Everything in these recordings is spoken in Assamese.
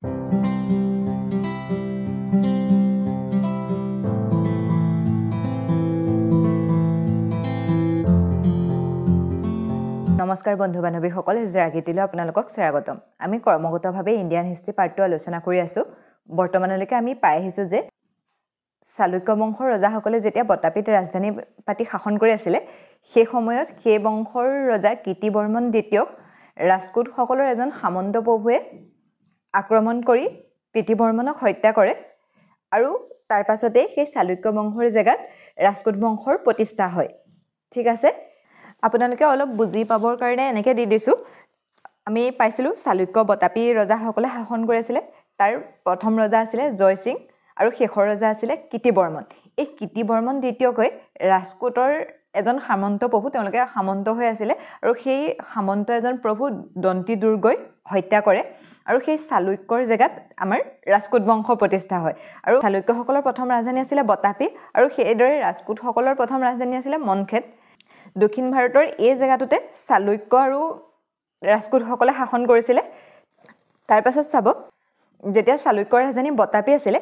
নমস্কাৰ বন্ধু বান্ধৱীসকল, জাগিতিলৈ আপোনালোকক স্বাগতম। আমি কৰ্মগতভাৱে ইণ্ডিয়ান হিষ্ট্ৰী পাৰ্টটো আলোচনা কৰি আছোঁ। বৰ্তমানলৈকে আমি পাই আহিছোঁ যে চালুক্য বংশৰ ৰজাসকলে যেতিয়া বতাপীত ৰাজধানী পাতি শাসন কৰি আছিলে, সেই সময়ত সেই বংশৰ ৰজা কীৰ্তিবৰ্মন দ্বিতীয়ক ৰাজকোটসকলৰ এজন সামন্ত প্ৰভুৱে আক্ৰমণ কৰি কীৰ্তিবৰ্মনক হত্যা কৰে আৰু তাৰ পাছতে সেই চালুক্য বংশৰ জেগাত ৰাজকোট বংশৰ প্ৰতিষ্ঠা হয়। ঠিক আছে, আপোনালোকে অলপ বুজি পাবৰ কাৰণে এনেকৈ দি দিছোঁ। আমি পাইছিলোঁ চালুক্য বতাপী ৰজাসকলে শাসন কৰি আছিলে। তাৰ প্ৰথম ৰজা আছিলে জয়সিং আৰু শেষৰ ৰজা আছিলে কীৰ্তিবৰ্মন। এই কীৰ্তিবৰ্মন দ্বিতীয়কৈ ৰাজকোটৰ এজন সামন্ত প্ৰভু, তেওঁলোকে সামন্ত হৈ আছিলে আৰু সেই সামন্ত এজন প্ৰভু দন্তি দুৰ্গই হত্যা কৰে আৰু সেই চালুক্যৰ জেগাত আমাৰ ৰাজকোট বংশ প্ৰতিষ্ঠা হয়। আৰু চালুক্যসকলৰ প্ৰথম ৰাজধানী আছিলে বতাপী আৰু সেইদৰে ৰাজকোটসকলৰ প্ৰথম ৰাজধানী আছিলে মনখেদ। দক্ষিণ ভাৰতৰ এই জেগাটোতে চালুক্য আৰু ৰাজকোটসকলে শাসন কৰিছিলে। তাৰপাছত চাব, যেতিয়া চালুক্যৰ ৰাজধানী বতাপী আছিলে,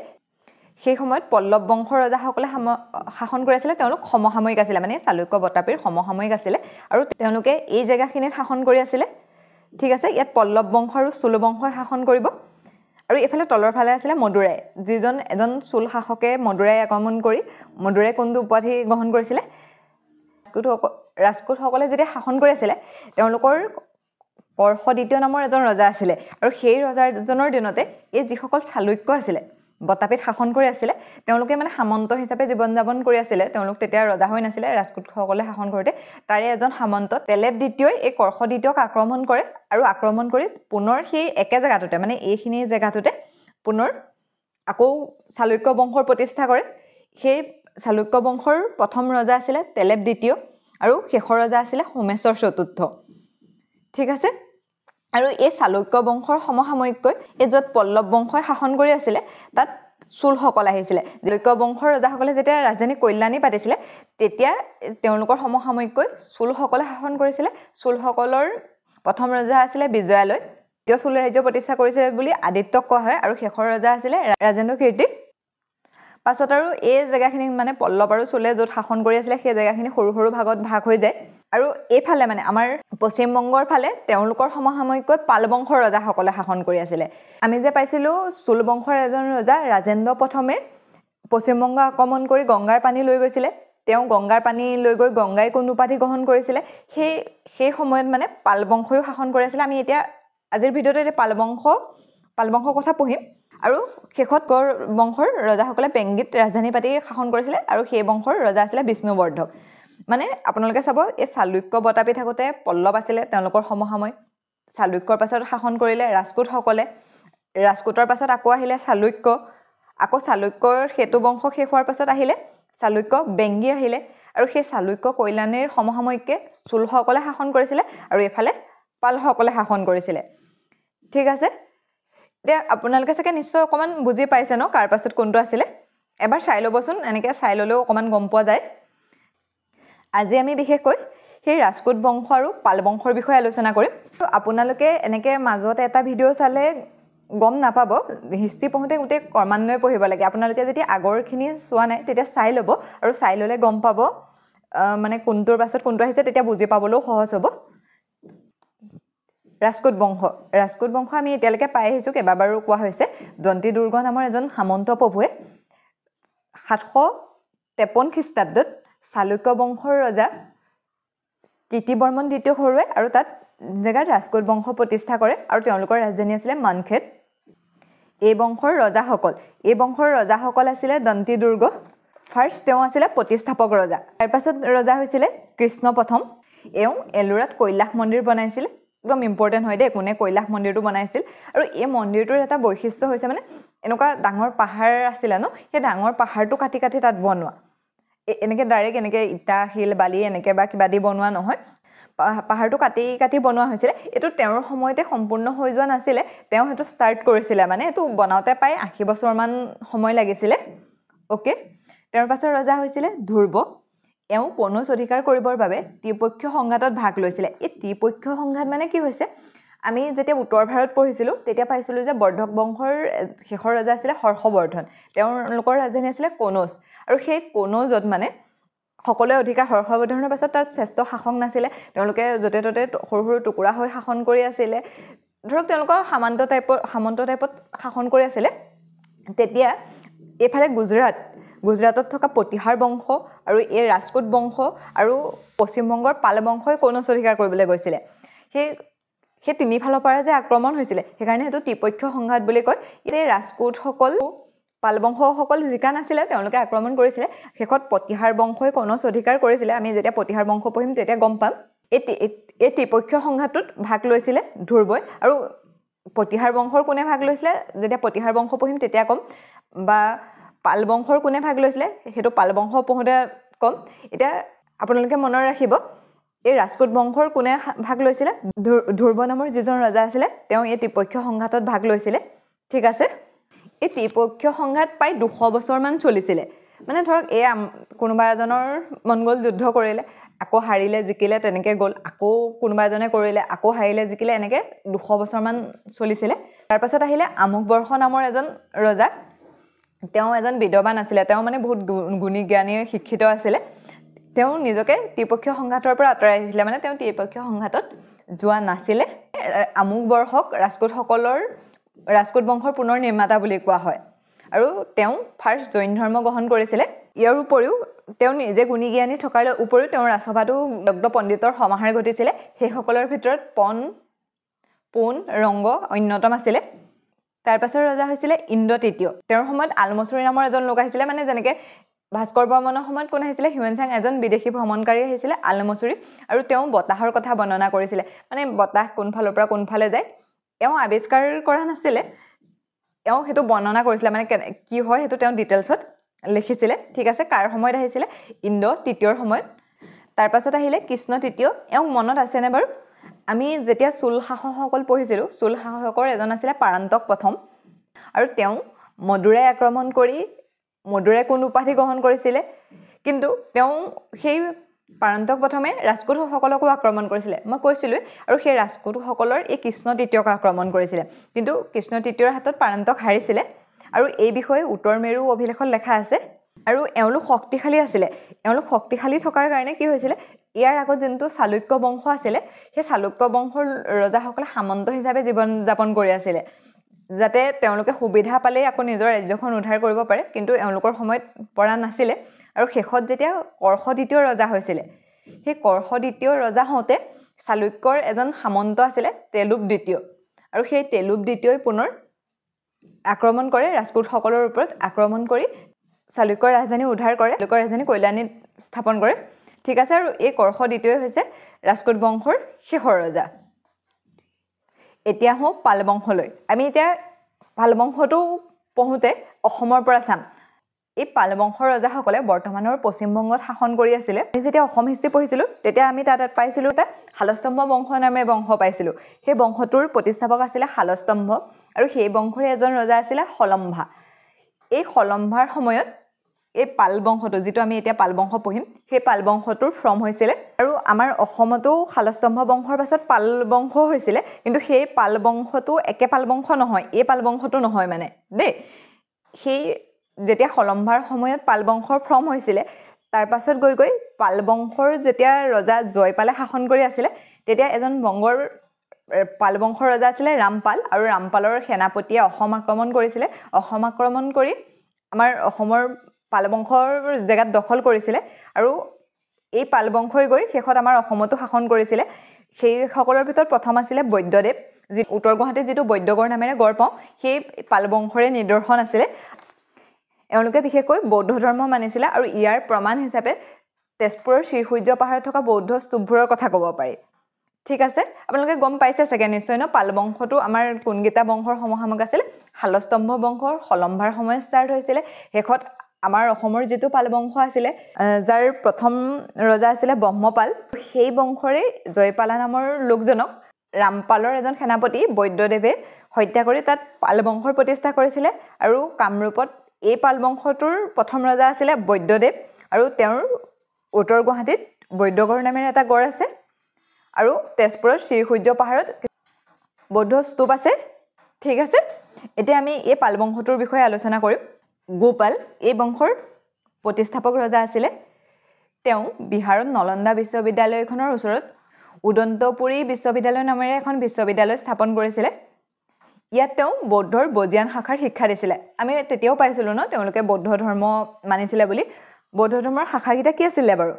সেই সময়ত পল্লৱ বংশৰ ৰজাসকলে শাসন কৰি আছিলে। তেওঁলোক সমসাময়িক আছিলে, মানে চালুক্য বতাপীৰ সমসাময়িক আছিলে আৰু তেওঁলোকে এই জেগাখিনিত শাসন কৰি আছিলে। ঠিক আছে, ইয়াত পল্লৱ বংশ আৰু চোল বংশই শাসন কৰিব। আৰু এইফালে তলৰ ফালে আছিলে মদুৰাই, যিজন এজন চোল শাসকে মদুৰাই আক্ৰমণ কৰি মদুৰাই কোনটো উপাধি গ্ৰহণ কৰিছিলে। ৰাজকোটসকলে যেতিয়া শাসন কৰি আছিলে, তেওঁলোকৰ কৰ্ষ দ্বিতীয় নামৰ এজন ৰজা আছিলে আৰু সেই ৰজাজনৰ দিনতে এই যিসকল চালুক্য আছিলে বতাপীত শাসন কৰি আছিলে, তেওঁলোকে মানে সামন্ত হিচাপে জীৱন যাপন কৰি আছিলে। তেওঁলোক তেতিয়া ৰজা হৈ নাছিলে ৰাজকোটসকলে শাসন কৰোঁতে। তাৰে এজন সামন্ত তেলেব দ্বিতীয়ই এই কৰ্ষ দ্বিতীয়ক আক্ৰমণ কৰে আৰু আক্ৰমণ কৰি পুনৰ সেই একে জেগাটোতে, মানে এইখিনি জেগাটোতে পুনৰ আকৌ চালুক্য বংশৰ প্ৰতিষ্ঠা কৰে। সেই চালুক্য বংশৰ প্ৰথম ৰজা আছিলে তেলেব দ্বিতীয় আৰু শেষৰ ৰজা আছিলে সোমেশ্বৰ চতুৰ্থ। ঠিক আছে, আৰু এই চালুক্য বংশৰ সমসাময়িককৈ এই য'ত পল্লৱ বংশই শাসন কৰি আছিলে, তাত চোলসকল আহিছিলে। চালুক্য বংশৰ ৰজাসকলে যেতিয়া ৰাজধানী কল্যাণী পাতিছিলে, তেতিয়া তেওঁলোকৰ সমসাময়িককৈ চোলসকলে শাসন কৰিছিলে। চোলসকলৰ প্ৰথম ৰজা আছিলে বিজয়ালয়, দ্বিতীয় চোল ৰাজ্য প্ৰতিষ্ঠা কৰিছিলে বুলি আদিত্যক কোৱা হয় আৰু শেষৰ ৰজা আছিলে ৰাজেন্দ্ৰ কীৰ্তি। পাছত আৰু এই জেগাখিনি মানে পল্লৱ আৰু চোলে য'ত শাসন কৰি আছিলে, সেই জেগাখিনি সৰু সৰু ভাগত ভাগ হৈ যায়। আৰু এইফালে মানে আমাৰ পশ্চিমবংগৰ ফালে তেওঁলোকৰ সমসাময়িককৈ পাল বংশৰ ৰজাসকলে শাসন কৰি আছিলে। আমি যে পাইছিলোঁ চোল বংশৰ এজন ৰজা ৰাজেন্দ্ৰ প্ৰথমে পশ্চিমবংগ আক্ৰমণ কৰি গংগাৰ পানী লৈ গৈছিলে। তেওঁ গংগাৰ পানী লৈ গৈ গংগাই কোন উপাধি গ্ৰহণ কৰিছিলে, সেই সময়ত মানে পাল বংশইও শাসন কৰি আছিলে। আমি এতিয়া আজিৰ ভিডিঅ'ত এতিয়া পাল বংশৰ কথা পঢ়িম। আৰু শেষত গড় বংশৰ ৰজাসকলে পেংগীত ৰাজধানী পাতি শাসন কৰিছিলে আৰু সেই বংশৰ ৰজা আছিলে বিষ্ণুবৰ্ধক। মানে আপোনালোকে চাব, এই চালুক্য বতাপী থাকোঁতে পল্লৱ আছিলে, তেওঁলোকৰ সমসাময়িক। চালুক্যৰ পাছত শাসন কৰিলে ৰাজকোটসকলে, ৰাজকোটৰ পাছত আকৌ আহিলে চালুক্য, আকৌ চালুক্যৰ সেতু বংশ শেষ হোৱাৰ পাছত আহিলে চালুক্য বেংগী আহিলে আৰু সেই চালুক্য কল্যাণীৰ সমসাময়িককে চোলসকলে শাসন কৰিছিলে আৰু এইফালে পালসকলে শাসন কৰিছিলে। ঠিক আছে, এতিয়া আপোনালোকে চাগে নিশ্চয় অকণমান বুজি পাইছে ন কাৰ পাছত কোনটো আছিলে। এবাৰ চাই ল'বচোন, এনেকৈ চাই ল'লেও অকণমান গম পোৱা যায়। আজি আমি বিশেষকৈ সেই ৰাজকোট বংশ আৰু পাল বংশৰ বিষয়ে আলোচনা কৰিম। আপোনালোকে এনেকৈ মাজত এটা ভিডিঅ' চালে গম নাপাব, হিষ্ট্ৰী পঢ়োঁতে গোটেই ক্ৰমান্বয়ে পঢ়িব লাগে। আপোনালোকে যেতিয়া আগৰখিনি চোৱা নাই তেতিয়া চাই ল'ব আৰু চাই ল'লে গম পাব মানে কোনটোৰ পাছত কোনটো আহিছে, তেতিয়া বুজি পাবলৈও সহজ হ'ব। ৰাজকোট বংশ আমি এতিয়ালৈকে পাই আহিছোঁ, কেইবাবাৰো কোৱা হৈছে। দন্তি দুৰ্গ নামৰ এজন সামন্ত প্ৰভুৱে 753 খ্ৰীষ্টাব্দত চালুক্য বংশৰ ৰজা কীৰ্তিবৰ্মন দ্বিতীয়ক হৰুৱাই আৰু তাত জেগাত ৰাজকোট বংশ প্ৰতিষ্ঠা কৰে আৰু তেওঁলোকৰ ৰাজধানী আছিলে মনখেদ। এই বংশৰ ৰজাসকল আছিলে দন্তি দুৰ্গ। ফাৰ্ষ্ট তেওঁ আছিলে প্ৰতিষ্ঠাপক ৰজা। তাৰপাছত ৰজা হৈছিলে কৃষ্ণ প্ৰথম। এওঁ এলোৰাত কৈলাশ মন্দিৰ বনাইছিল। একদম ইম্পৰ্টেণ্ট হয় দেই, কোনে কৈলাশ মন্দিৰটো বনাইছিল। আৰু এই মন্দিৰটোৰ এটা বৈশিষ্ট্য হৈছে মানে এনেকুৱা ডাঙৰ পাহাৰ আছিলে ন, সেই ডাঙৰ পাহাৰটো কাটি কাটি তাত বনোৱা। এনেকৈ ডাইৰেক্ট এনেকৈ ইটা শিল বালি এনেকৈ বা কিবা দি বনোৱা নহয়, পাহাৰটো কাটি কাটি বনোৱা হৈছিলে। এইটো তেওঁৰ সময়তে সম্পূৰ্ণ হৈ যোৱা নাছিলে, তেওঁ সেইটো ষ্টাৰ্ট কৰিছিলে, মানে এইটো বনাওঁতে প্ৰায় 80 বছৰমান সময় লাগিছিলে। অ'কে, তেওঁৰ পাছৰ ৰজা হৈছিলে ধ্ৰুৱ। এওঁ পনৌজ অধিকাৰ কৰিবৰ বাবে ত্ৰিপক্ষীয় সংঘাতত ভাগ লৈছিলে। এই ত্ৰিপক্ষীয় সংঘাত মানে কি হৈছে, আমি যেতিয়া উত্তৰ ভাৰত পঢ়িছিলোঁ তেতিয়া পাইছিলোঁ যে বৰ্ধক বংশৰ শেষৰ ৰজা আছিলে হৰ্ষবৰ্ধন তেওঁলোকৰ ৰাজধানী আছিলে কনৌজ আৰু সেই কনৌজত মানে সকলোৱে অধিকাৰ হৰ্ষবৰ্ধনৰ পাছত তাত শ্ৰেষ্ঠ শাসক নাছিলে তেওঁলোকে য'তে ত'তে সৰু সৰু টুকুৰা হৈ শাসন কৰি আছিলে ধৰক তেওঁলোকৰ সামন্ত টাইপত শাসন কৰি আছিলে তেতিয়া এইফালে গুজৰাটত থকা প্ৰতিহাৰ বংশ আৰু এই ৰাজকোট বংশ আৰু পশ্চিমবংগৰ পাল বংশই কনৌজ অধিকাৰ কৰিবলৈ গৈছিলে সেই তিনিফালৰ পৰা যে আক্ৰমণ হৈছিলে সেইকাৰণে সেইটো ত্ৰিপক্ষীয় সংঘাত বুলি কয় এই ৰাজকোটসকল পাল বংশসকল জিকা নাছিলে তেওঁলোকে আক্ৰমণ কৰিছিলে শেষত প্ৰতিহাৰ বংশই কনৌজ অধিকাৰ কৰিছিলে আমি যেতিয়া প্ৰতিহাৰ বংশ পঢ়িম তেতিয়া গম পাম এই ত্ৰিপক্ষীয় সংঘাতটোত ভাগ লৈছিলে ধ্ৰুৱই আৰু প্ৰতিহাৰ বংশৰ কোনে ভাগ লৈছিলে যেতিয়া প্ৰতিহাৰ বংশ পঢ়িম তেতিয়া ক'ম বা পাল বংশৰ কোনে ভাগ লৈছিলে সেইটো পাল বংশ পঢ়োঁতে ক'ম এতিয়া আপোনালোকে মনত ৰাখিব এই ৰাজকোট বংশৰ কোনে ভাগ লৈছিলে ধ্ৰুৱ নামৰ যিজন ৰজা আছিলে তেওঁ এই ত্ৰিপক্ষীয় সংঘাতত ভাগ লৈছিলে ঠিক আছে এই ত্ৰিপক্ষীয় সংঘাত প্ৰায় 200 বছৰমান চলিছিলে মানে ধৰক কোনোবা এজনৰ মন গ'ল যুদ্ধ কৰিলে আকৌ হাৰিলে জিকিলে তেনেকৈ গ'ল আকৌ কোনোবা এজনে কৰিলে আকৌ হাৰিলে জিকিলে এনেকৈ 200 বছৰমান চলিছিলে তাৰপাছত আহিলে আমুক বৰ্ষ নামৰ এজন ৰজা তেওঁ এজন বিদ্বান আছিলে তেওঁ মানে বহুত গুণী জ্ঞানী শিক্ষিত আছিলে তেওঁ নিজকে ত্ৰিপক্ষীয় সংঘাতৰ পৰা আঁতৰাই আহিছিলে মানে তেওঁ ত্ৰিপক্ষীয় সংঘাতত যোৱা নাছিলে আমুক বৰ্ষক ৰাজকোট বংশৰ পুনৰ নিৰ্মাতা বুলি কোৱা হয় আৰু তেওঁ ফাৰ্ষ্ট জৈন ধৰ্ম গ্ৰহণ কৰিছিলে ইয়াৰ উপৰিও তেওঁ নিজে গুণী জ্ঞানী থকাৰ উপৰিও তেওঁৰ ৰাজসভাতো দগ্ধ পণ্ডিতৰ সমাহাৰ ঘটিছিলে সেইসকলৰ ভিতৰত পোন ৰংগ অন্যতম আছিলে তাৰপাছৰ ৰজা হৈছিলে ইন্দ্ৰ তৃতীয় তেওঁৰ সময়ত আলমচুৰি নামৰ এজন লোক আহিছিলে মানে যেনেকৈ ভাস্কৰ বৰ্মনৰ সময়ত কোন আহিছিলে হিউৱেন চাং এজন বিদেশী ভ্ৰমণকাৰী আহিছিলে আলমচুৰি আৰু তেওঁ বতাহৰ কথা বৰ্ণনা কৰিছিলে মানে বতাহ কোনফালৰ পৰা কোনফালে যায় তেওঁ আৱিষ্কাৰ কৰা নাছিলে তেওঁ সেইটো বৰ্ণনা কৰিছিলে মানে কি হয় সেইটো তেওঁ ডিটেইলছত লিখিছিলে ঠিক আছে কাৰ সময়ত আহিছিলে ইন্দ্ৰ তৃতীয়ৰ সময়ত তাৰপাছত আহিলে কৃষ্ণ তৃতীয় এওঁ মনত আছেনে বাৰু আমি যেতিয়া চোল শাসকসকল পঢ়িছিলোঁ চোল শাসকৰ এজন আছিলে পাৰান্তক প্ৰথম আৰু তেওঁ মদুৰাই আক্ৰমণ কৰি মদুৰাই কোন উপাধি গ্ৰহণ কৰিছিলে কিন্তু তেওঁ সেই পাৰান্তক প্ৰথমে ৰাজকোটসকলকো আক্ৰমণ কৰিছিলে মই কৈছিলোঁ আৰু সেই ৰাজকোটসকলৰ এই কৃষ্ণ তৃতীয়ক আক্ৰমণ কৰিছিলে কিন্তু কৃষ্ণ তৃতীয়ৰ হাতত পাৰান্তক হাৰিছিলে আৰু এই বিষয়ে উত্তৰ মেৰু অভিলেখত লেখা আছে আৰু এওঁলোক শক্তিশালী আছিলে এওঁলোক শক্তিশালী থকাৰ কাৰণে কি হৈছিলে ইয়াৰ আগত যোনটো চালুক্য বংশ আছিলে সেই চালুক্য বংশৰ ৰজাসকলে সামন্ত হিচাপে জীৱন যাপন কৰি আছিলে যাতে তেওঁলোকে সুবিধা পালেই আকৌ নিজৰ ৰাজ্যখন উদ্ধাৰ কৰিব পাৰে কিন্তু এওঁলোকৰ সময়ত পৰা নাছিলে আৰু শেষত যেতিয়া কৰ্ষ দ্বিতীয় ৰজা হৈছিলে সেই কৰ্ষ দ্বিতীয় ৰজা হওঁতে চালুক্যৰ এজন সামন্ত আছিলে তেলুপ দ্বিতীয় আৰু সেই তেলুপ দ্বিতীয়ই পুনৰ আক্ৰমণ কৰে ৰাজপুতসকলৰ ওপৰত আক্ৰমণ কৰি চালুক্যৰ ৰাজধানী উদ্ধাৰ কৰে চালুক্যৰ ৰাজধানী কল্যাণীত স্থাপন কৰে ঠিক আছে আৰু এই কৰ্ষ দ্বিতীয়ই হৈছে ৰাজকোট বংশৰ শেষৰ ৰজা এতিয়া হওঁ পাল বংশলৈ আমি এতিয়া পাল বংশটো পঢ়োঁতে অসমৰ পৰা চাম এই পাল বংশৰ ৰজাসকলে বৰ্তমানৰ পশ্চিমবংগত শাসন কৰি আছিলে আমি যেতিয়া অসম হিষ্ট্ৰী পঢ়িছিলোঁ তেতিয়া আমি তাত পাইছিলোঁ এটা শালস্তম্ভ বংশ নামে বংশ পাইছিলোঁ সেই বংশটোৰ প্ৰতিষ্ঠাপক আছিলে শালস্তম্ভ আৰু সেই বংশৰে এজন ৰজা আছিলে হলম্ভা এই হলম্ভাৰ সময়ত এই পাল বংশটো যিটো আমি এতিয়া পাল বংশ পঢ়িম সেই পাল বংশটোৰ ফ্ৰম হৈছিলে আৰু আমাৰ অসমতো শালস্তম্ভ বংশৰ পাছত পাল বংশ হৈছিলে কিন্তু সেই পাল বংশটো একে পাল বংশ নহয় এই পাল বংশটো নহয় মানে দেই সেই যেতিয়া হলম্ভাৰ সময়ত পাল বংশৰ ফ্ৰম হৈছিলে তাৰ পাছত গৈ পাল বংশৰ যেতিয়া ৰজা জয়পালে শাসন কৰি আছিলে তেতিয়া এজন বংগৰ পাল বংশৰ ৰজা আছিলে ৰামপাল আৰু ৰামপালৰ সেনাপতিয়ে অসম আক্ৰমণ কৰিছিলে অসম আক্ৰমণ কৰি আমাৰ অসমৰ পাল বংশৰ জেগাত দখল কৰিছিলে আৰু এই পাল বংশই গৈ শেষত আমাৰ অসমতো শাসন কৰিছিলে সেইসকলৰ ভিতৰত প্ৰথম আছিলে বৈদ্যদেৱ যি উত্তৰ গুৱাহাটীত যিটো বৈদ্যগড় নামেৰে গড় পাওঁ সেই পাল বংশৰে নিদৰ্শন আছিলে এওঁলোকে বিশেষকৈ বৌদ্ধ ধৰ্ম মানিছিলে আৰু ইয়াৰ প্ৰমাণ হিচাপে তেজপুৰৰ শ্ৰীসূৰ্য পাহাৰত থকা বৌদ্ধ স্তূপবোৰৰ কথা ক'ব পাৰি ঠিক আছে আপোনালোকে গম পাইছে চাগে নিশ্চয় ন পাল বংশটো আমাৰ কোনকেইটা বংশৰ সমসাময়িক আছিল শালস্তম্ভ বংশৰ হলম্ভাৰ সময়ত ষ্টাৰ্ট হৈছিলে শেষত আমাৰ অসমৰ যিটো পাল বংশ আছিলে যাৰ প্ৰথম ৰজা আছিলে ব্ৰহ্মপাল সেই বংশৰে জয়পালা নামৰ লোকজনক ৰামপালৰ এজন সেনাপতি বৈদ্যদেৱে হত্যা কৰি তাত পাল বংশৰ প্ৰতিষ্ঠা কৰিছিলে আৰু কামৰূপত এই পাল বংশটোৰ প্ৰথম ৰজা আছিলে বৈদ্যদেৱ আৰু তেওঁৰ উত্তৰ গুৱাহাটীত বৈদ্যগড় নামেৰে এটা গড় আছে আৰু তেজপুৰৰ শ্ৰীসূৰ্য পাহাৰত বৌদ্ধ স্তূপ আছে ঠিক আছে এতিয়া আমি এই পাল বংশটোৰ বিষয়ে আলোচনা কৰিম গোপাল এই বংশৰ প্ৰতিষ্ঠাপক ৰজা আছিলে তেওঁ বিহাৰত নলন্দা বিশ্ববিদ্যালয়খনৰ ওচৰত উদন্তপুৰী বিশ্ববিদ্যালয় নামেৰে এখন বিশ্ববিদ্যালয় স্থাপন কৰিছিলে ইয়াত তেওঁ বৌদ্ধৰ বজিয়ান শাখাৰ শিক্ষা দিছিলে আমি তেতিয়াও পাইছিলো ন তেওঁলোকে বৌদ্ধ ধৰ্ম মানিছিলে বুলি বৌদ্ধ ধৰ্মৰ শাখাকেইটা কি আছিল বাৰু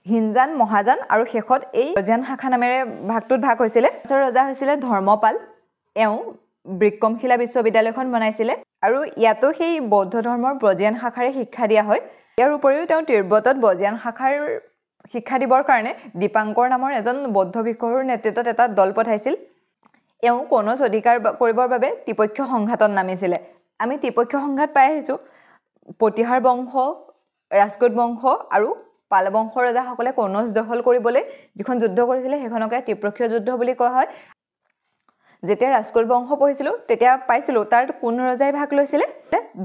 হিনজান মহাজান আৰু শেষত এই বজিয়ান শাখা নামেৰে ভাগটোত ভাগ হৈছিলে পিছৰ ৰজা হৈছিলে ধৰ্মপাল এওঁ বৃক্কমশিলা বিশ্ববিদ্যালয়খন বনাইছিলে আৰু ইয়াতো সেই বৌদ্ধ ধৰ্মৰ বজিয়ান শাখাৰে শিক্ষা দিয়া হয় ইয়াৰ উপৰিও তেওঁ তিব্বতত বজিয়ান শাখাৰ শিক্ষা দিবৰ কাৰণে দীপাংকৰ নামৰ এজন বৌদ্ধ ভিক্ষুৰ নেতৃত্বত এটা দল পঠাইছিল এওঁ কোনচ অধিকাৰ কৰিবৰ বাবে ত্ৰিপক্ষ সংঘাতত নামিছিলে আমি ত্ৰিপক্ষ সংঘাত পাই আহিছো প্ৰতিহাৰ বংশ ৰাজকোট বংশ আৰু পাল বংশৰ ৰজাসকলে কোনচ দখল কৰিবলৈ যিখন যুদ্ধ কৰিছিলে সেইখনকে ত্ৰিপক্ষ যুদ্ধ বুলি কোৱা হয় যেতিয়া ৰাজকোট বংশ পঢ়িছিলো তেতিয়া পাইছিলো তাৰ কোন ৰজাই ভাগ লৈছিলে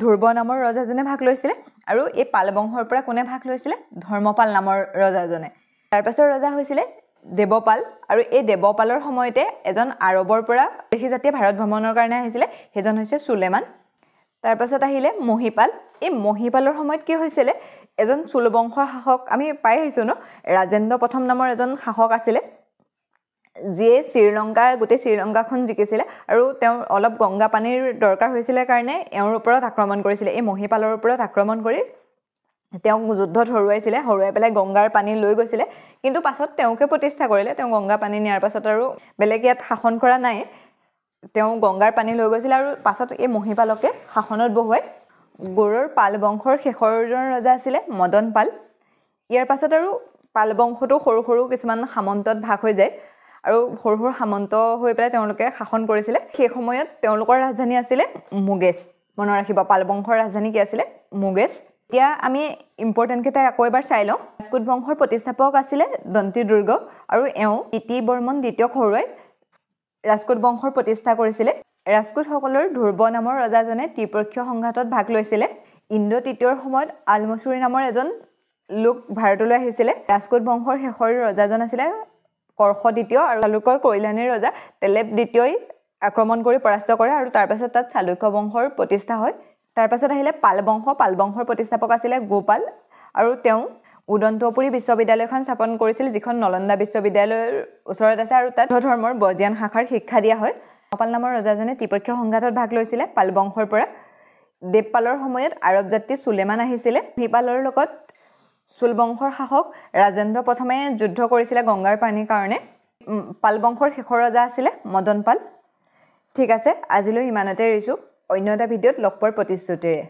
ধ্ৰুৱ নামৰ ৰজাজনে ভাগ লৈছিলে আৰু এই পাল বংশৰ পৰা কোনে ভাগ লৈছিলে ধৰ্মপাল নামৰ ৰজাজনে তাৰ পাছৰ ৰজা হৈছিলে দেৱপাল আৰু এই দেৱপালৰ সময়তে এজন আৰবৰ পৰা দেশী জাতিয়ে ভাৰত ভ্ৰমণৰ কাৰণে আহিছিলে হেজন হৈছে সুলেমান তাৰ পাছত আহিলে মহিপাল এই মহিপালৰ সময়ত কি হৈছিলে এজন চুল বংশৰ শাসক আমি পাই আহিছো ন ৰাজেন্দ্ৰ প্ৰথম নামৰ এজন শাসক আছিলে যিয়ে গোটেই শ্ৰীলংকাখন জিকিছিলে আৰু তেওঁ অলপ গংগা পানীৰ দৰকাৰ হৈছিলে কাৰণে এওঁৰ ওপৰত আক্ৰমণ কৰিছিলে এই মহিপালৰ ওপৰত আক্ৰমণ কৰি তেওঁক যুদ্ধত হৰুৱাই পেলাই গংগাৰ পানী লৈ গৈছিলে কিন্তু পাছত তেওঁকে প্ৰতিষ্ঠা কৰিলে তেওঁ গংগা পানী নিয়াৰ পাছত আৰু বেলেগ ইয়াত শাসন কৰা নাই তেওঁ গংগাৰ পানী লৈ গৈছিলে আৰু পাছত এই মহিপালকে শাসনত বহুৱাই গৌড়ৰ পাল বংশৰ শেষৰজন ৰজা আছিলে মদন পাল ইয়াৰ পাছত আৰু পাল বংশটো সৰু সৰু কিছুমান সামন্তত ভাগ হৈ যায় আৰু সৰু সৰু সামন্ত হৈ পেলাই তেওঁলোকে শাসন কৰিছিলে সেই সময়ত তেওঁলোকৰ ৰাজধানী আছিলে মুগেছ মনত ৰাখিব পাল বংশৰ ৰাজধানী কি আছিলে মুগেছ এতিয়া আমি ইম্পৰ্টেণ্ট কেইটা আকৌ এবাৰ চাই লওঁ ৰাজকোট বংশৰ প্ৰতিষ্ঠাপক আছিলে দন্তি দুৰ্গ আৰু এওঁ ইতি বৰ্মন দ্বিতীয়ক হৰুৱাই ৰাজকোট বংশৰ প্ৰতিষ্ঠা কৰিছিলে ৰাজকোটসকলৰ ধ্ৰুৱ নামৰ ৰজাজনে ত্ৰিপক্ষ সংঘাতত ভাগ লৈছিলে ইন্দ্ৰ তৃতীয়ৰ সময়ত আলমচুৰি নামৰ এজন লোক ভাৰতলৈ আহিছিলে ৰাজকোট বংশৰ শেষৰ ৰজাজন আছিলে কৰ্ষ দ্বিতীয় আৰু চালুক্যৰ কৈলানীৰ ৰজা তেলেপ দ্বিতীয়ই আক্ৰমণ কৰি পৰাস্ত কৰে আৰু তাৰ পাছত তাত চালুক্য বংশৰ প্ৰতিষ্ঠা হয় তাৰ পাছত আহিলে পাল বংশৰ প্ৰতিষ্ঠাপক আছিলে গোপাল আৰু তেওঁ উদন্তপুৰী বিশ্ববিদ্যালয়খন স্থাপন কৰিছিল যিখন নলন্দা বিশ্ববিদ্যালয়ৰ ওচৰত আছে আৰু তাত ধৰ্মৰ বজিয়ান শাখাৰ শিক্ষা দিয়া হয় গোপাল নামৰ ৰজাজনে ত্ৰিপক্ষ সংঘাতত ভাগ লৈছিলে পাল বংশৰ পৰা দেৱপালৰ সময়ত আৰব যাত্ৰী সুলেমান আহিছিলে মহিপালৰ লগত চুল বংশৰ শাসক ৰাজেন্দ্ৰ প্ৰথমে যুদ্ধ কৰিছিলে গংগাৰ পানীৰ কাৰণে পাল বংশৰ শেষৰ ৰজা আছিলে মদন পাল ঠিক আছে আজিলৈ ইমানতে এৰিছো অন্য এটা ভিডিঅ'ত লগ পোৱাৰ প্ৰতিশ্ৰুতিৰে